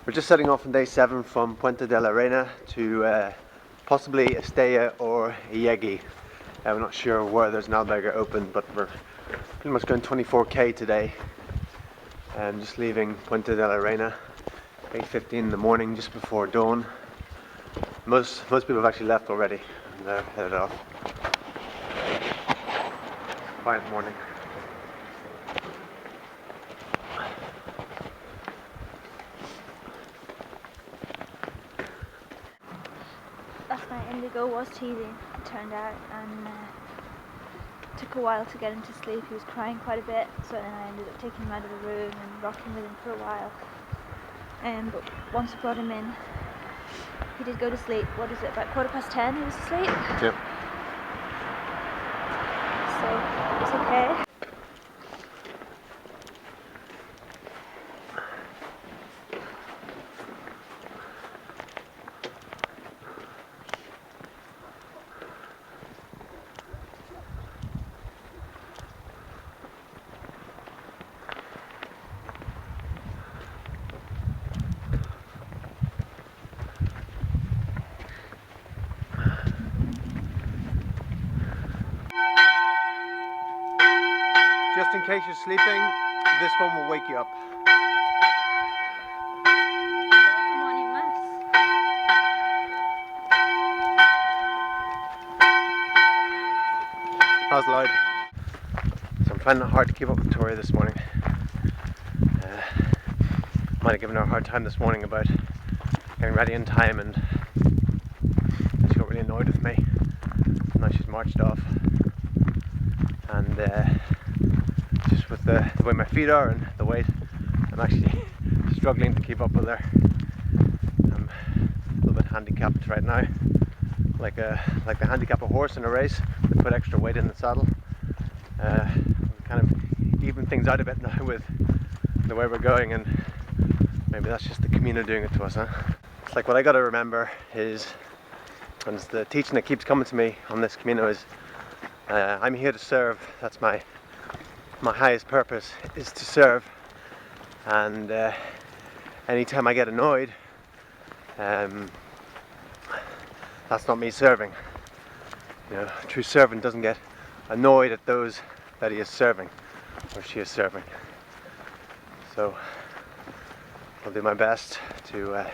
We're just setting off on day 7 from Puente La Reina to possibly Estella or Ayegi. We're not sure where there's an albergue open, but we're pretty much going 24k today. Just leaving Puente de la Reina 8:15 in the morning, just before dawn. Most people have actually left already and they're headed off. Quiet morning. Last night Indigo was teething, it turned out, and it took a while to get him to sleep. He was crying quite a bit, so then I ended up taking him out of the room and rocking with him for a while. But once I brought him in, he did go to sleep. What is it, about 10:15 he was asleep? Yep. So it's okay. Just in case you're sleeping, this one will wake you up. Morning mass. That was loud. So I'm finding it hard to keep up with Tori this morning. Might have given her a hard time this morning about getting ready in time, and she got really annoyed with me. Now she's marched off, and just with the way my feet are and the weight, I'm actually struggling to keep up with her. I'm a little bit handicapped right now, like the handicap a horse in a race. We put extra weight in the saddle. We kind of even things out a bit now with the way we're going, and maybe that's just the Camino doing it to us, huh? It's like what I got to remember is, and it's the teaching that keeps coming to me on this Camino, is I'm here to serve. That's my highest purpose, is to serve. And anytime I get annoyed, that's not me serving. You know, a true servant doesn't get annoyed at those that he is serving, or she is serving. So I'll do my best to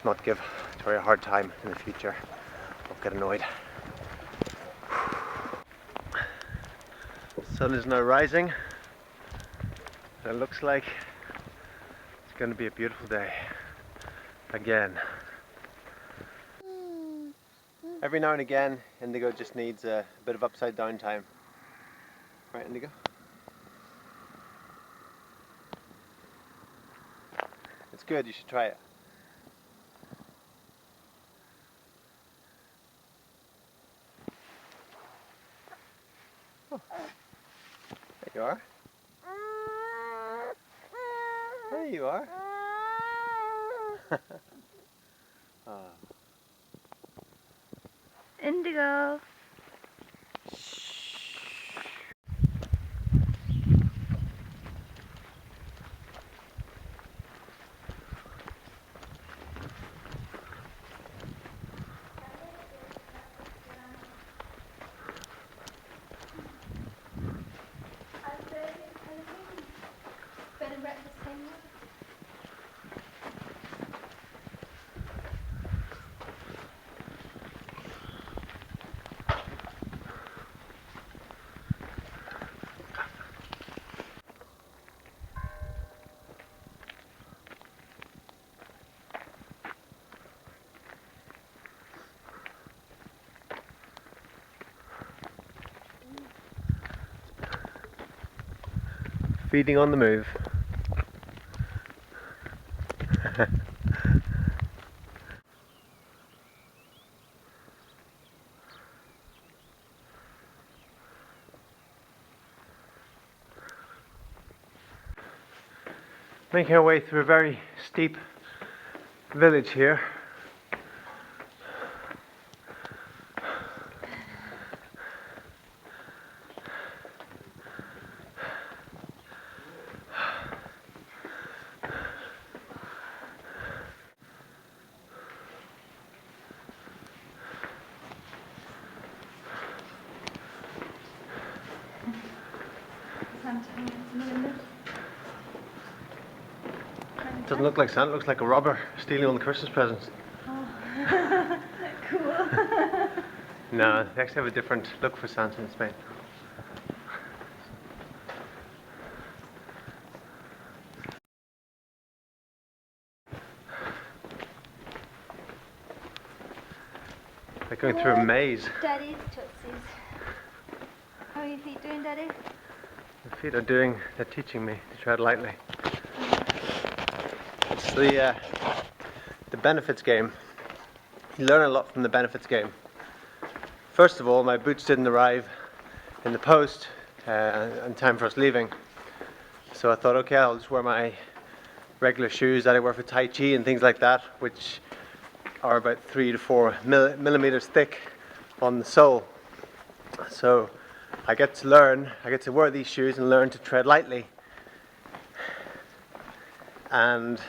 not give Tori a hard time in the future. Don't get annoyed. The sun is now rising, and it looks like it's going to be a beautiful day again. Every now and again, Indigo just needs a bit of upside down time. Right, Indigo? It's good, you should try it. Oh. There you are. There you are. Oh. Indigo. Feeding on the move. Making our way through a very steep village here. Santa in the window. Doesn't look like Santa, looks like a robber stealing all the Christmas presents. Oh. Cool. No, they actually have a different look for Santa in Spain. Like going through a maze. Daddy's tootsies. How are your feet doing, Daddy? The feet they're teaching me to tread lightly. It's the benefits game. You learn a lot from the benefits game. First of all, my boots didn't arrive in the post in time for us leaving. So I thought, okay, I'll just wear my regular shoes that I wear for Tai Chi and things like that, which are about 3 to 4 millimeters thick on the sole. So I get to wear these shoes and learn to tread lightly. And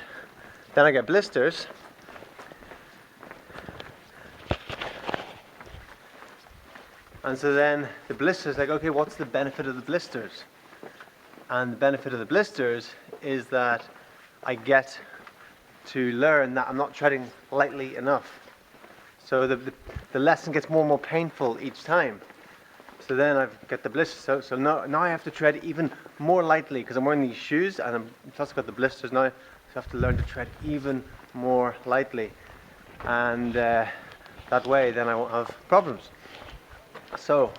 then I get blisters. And so then the blisters, like, okay, what's the benefit of the blisters? And the benefit of the blisters is that I get to learn that I'm not treading lightly enough. So the lesson gets more and more painful each time. So then I've got the blisters. So now I have to tread even more lightly because I'm wearing these shoes and I've also got the blisters now. So I have to learn to tread even more lightly. And that way then I won't have problems. So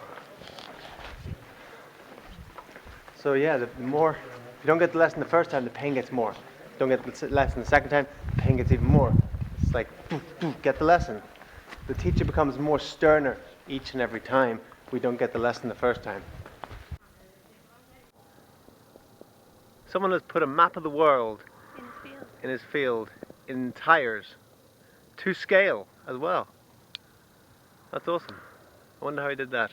yeah, the more, if you don't get the lesson the first time, the pain gets more. If you don't get the lesson the second time, the pain gets even more. It's like, get the lesson. The teacher becomes more sterner each and every time we don't get the lesson the first time. Someone has put a map of the world in his field in tires to scale as well. That's awesome. I wonder how he did that.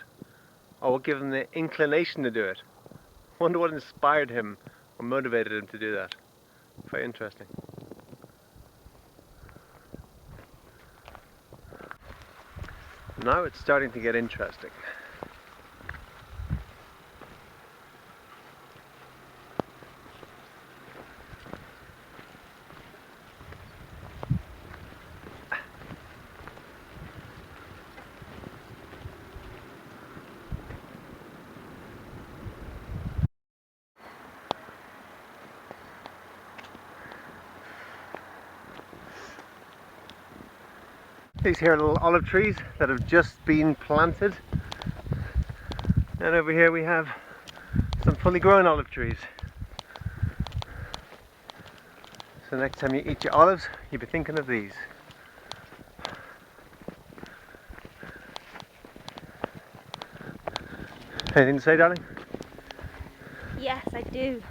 Or what gave him the inclination to do it. I wonder what inspired him or motivated him to do that. Very interesting. Now it's starting to get interesting. These here are little olive trees that have just been planted. And over here we have some fully grown olive trees. So next time you eat your olives, you'll be thinking of these. Anything to say, darling? Yes, I do.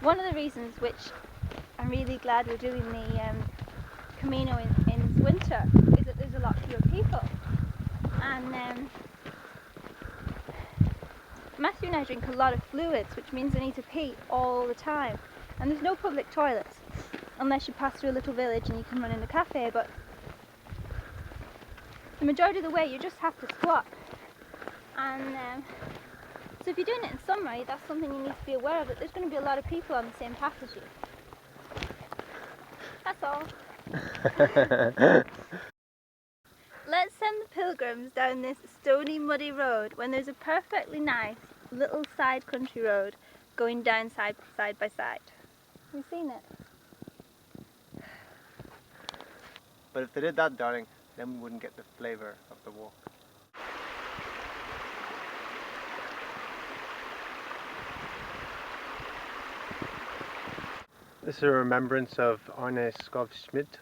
One of the reasons which I'm really glad we're doing the Camino in winter is that there's a lot fewer people. And Matthew and I drink a lot of fluids, which means I need to pee all the time. And there's no public toilets, unless you pass through a little village and you can run in a cafe, but the majority of the way you just have to squat. And so if you're doing it in summer, that's something you need to be aware of, that there's going to be a lot of people on the same path as you. That's all. Let's send the pilgrims down this stony, muddy road when there's a perfectly nice little side country road going down side by side. Have you seen it? But if they did that, darling, then we wouldn't get the flavour of the walk. This is a remembrance of Arne Skov Schmidt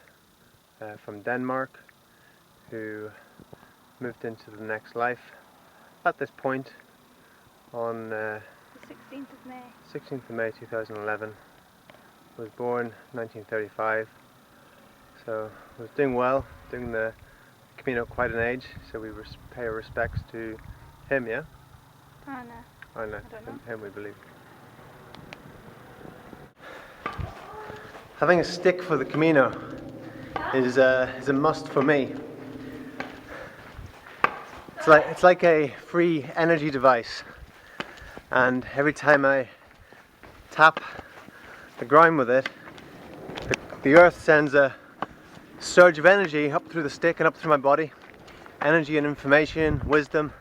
from Denmark, who moved into the next life at this point on The 16th of May. 16th of May 2011. Was born 1935, so was doing well, doing the Camino at quite an age, so we pay our respects to him, yeah? Arne. Arne, I don't know. him we believe. Having a stick for the Camino is a must for me. It's like a free energy device, and every time I tap the ground with it, the earth sends a surge of energy up through the stick and up through my body. Energy and information, wisdom.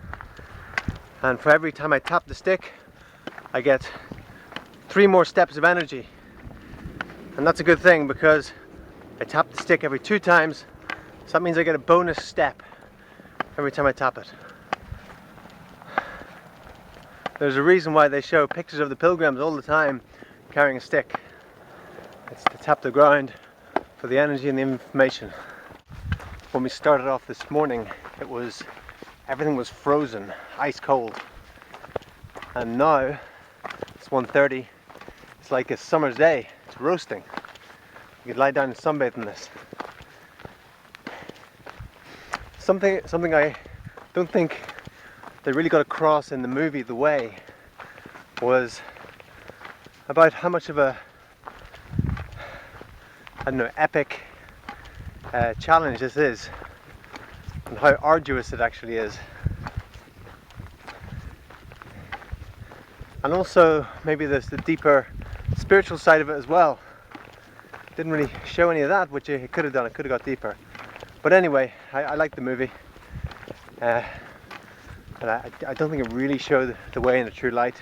And for every time I tap the stick, I get 3 more steps of energy. And that's a good thing because I tap the stick every 2 times, so that means I get a bonus step every time I tap it. There's a reason why they show pictures of the pilgrims all the time carrying a stick. It's to tap the ground for the energy and the information. When we started off this morning, everything was frozen, ice cold. And now it's 1:30. It's like a summer's day. It's roasting. You could lie down and sunbathe in this. Something I don't think they really got across in the movie The Way was about how much of a, I don't know, epic challenge this is, and how arduous it actually is. And also maybe there's the deeper spiritual side of it as well. Didn't really show any of that, which it could have done. It could have got deeper. But anyway, I like the movie. But I don't think it really showed the way in a true light.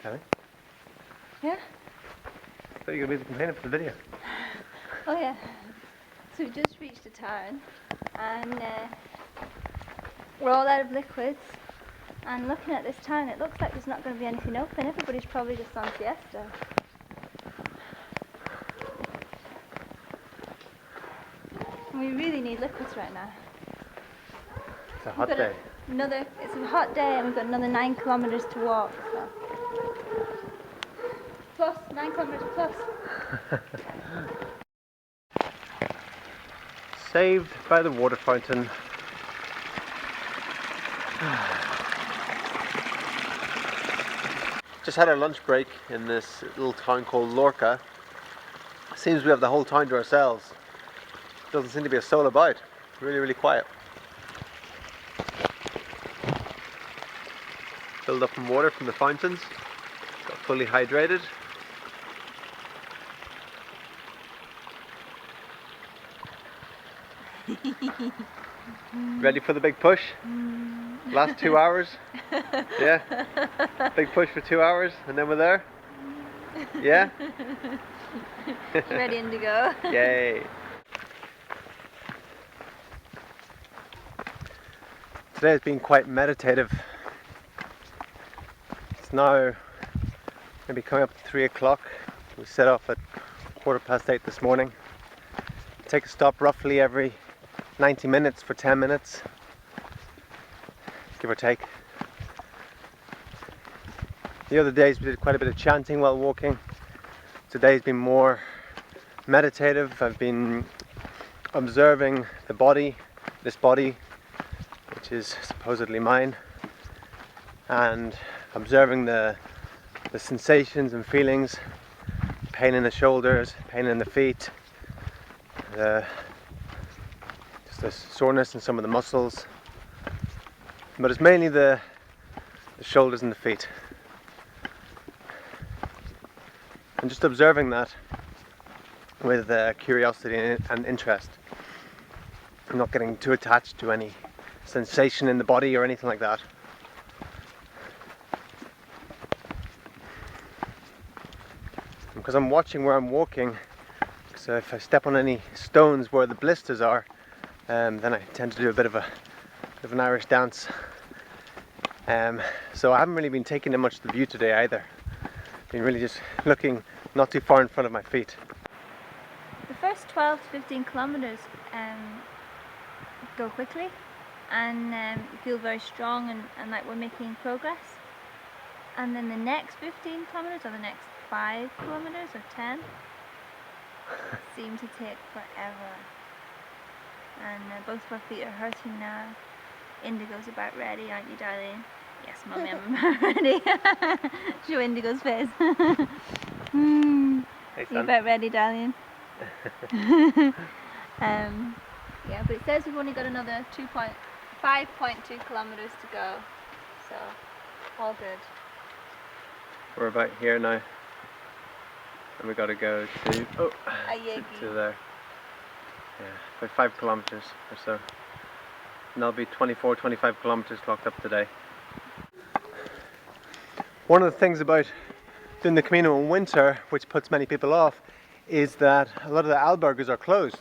Kelly? Yeah? I thought you were going to be complaining for the video. Oh yeah. So we just reached a town and we're all out of liquids, and looking at this town it looks like there's not going to be anything open. Everybody's probably just on siesta. And we really need liquids right now. It's a hot day. It's a hot day and we've got another 9 kilometers to walk. So. Plus, 9 kilometers plus. Saved by the water fountain. Just had our lunch break in this little town called Lorca. Seems we have the whole town to ourselves. Doesn't seem to be a soul about. Really, really quiet. Filled up from water from the fountains. Got fully hydrated. Ready for the big push? Last 2 hours? Yeah? Big push for 2 hours and then we're there? Yeah? Ready and to go. Yay! Today has been quite meditative. It's now maybe coming up to 3 o'clock. We set off at 8:15 this morning. Take a stop roughly every 90 minutes for 10 minutes, give or take. The other days we did quite a bit of chanting while walking. Today's been more meditative. I've been observing the body, this body, which is supposedly mine, and observing the sensations and feelings, pain in the shoulders, pain in the feet, just the soreness in some of the muscles, but it's mainly the shoulders and the feet. And just observing that with curiosity and interest. I'm not getting too attached to any sensation in the body or anything like that. Because I'm watching where I'm walking, so if I step on any stones where the blisters are, then I tend to do a bit of an Irish dance. So I haven't really been taking in much of the view today either. Been really just looking not too far in front of my feet. The first 12 to 15 kilometers go quickly, and you feel very strong and like we're making progress. And then the next 15 kilometers or the next 5 kilometers or 10 seem to take forever. and both of our feet are hurting now. Indigo's about ready, aren't you, darling? Yes, Mummy, I'm about ready. Show Indigo's face. Hey, You son. about ready, darling? Yeah, but it says we've only got another 5.2 kilometers to go, so all good. We're about here now, and we got to go to Ayegi. to there. Yeah, about 5 kilometers or so. And that'll be 25 kilometers clocked up today. One of the things about doing the Camino in winter, which puts many people off, is that a lot of the albergues are closed.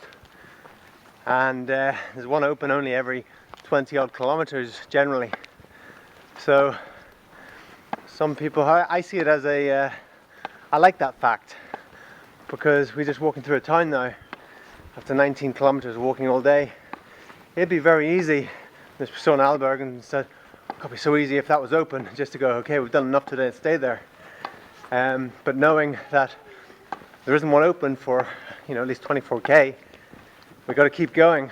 And there's one open only every 20 odd kilometers generally. So some people, I see it as a, I like that fact, because we're just walking through a town now after 19 kilometers walking all day. It'd be very easy, there's so an albergue and said, it could be so easy if that was open, just to go, okay, we've done enough today and stay there. But knowing that there isn't one open for, at least 24k, we've got to keep going.